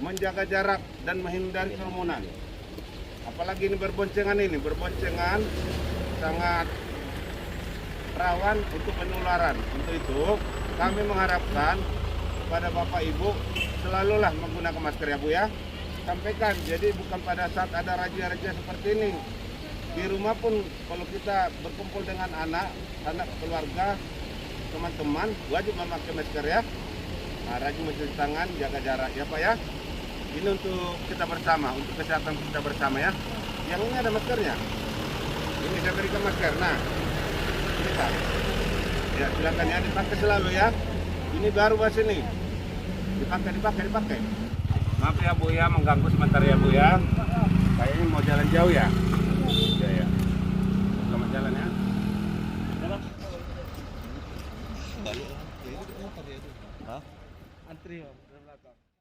menjaga jarak dan menghindari kerumunan. Apalagi ini berboncengan sangat rawan untuk penularan. Untuk itu kami mengharapkan kepada Bapak Ibu selalulah menggunakan masker ya Bu ya. Sampaikan, jadi bukan pada saat ada razia-razia seperti ini. Di rumah pun kalau kita berkumpul dengan anak keluarga, teman-teman wajib memakai masker ya. Nah, rajin mencuci tangan, jaga jarak ya Pak ya. Ini untuk kita bersama, untuk kesehatan kita bersama ya. Yang ini ada maskernya. Ini saya berikan masker. Nah, ini Pak. Ya silakan ya, dipakai selalu ya. Ini baru bahas ini. Dipakai. Maaf ya Bu ya, mengganggu sebentar ya Bu ya. Kayaknya mau jalan jauh ya. Ya. Selamat jalan ya. Antri, Om, dari belakang.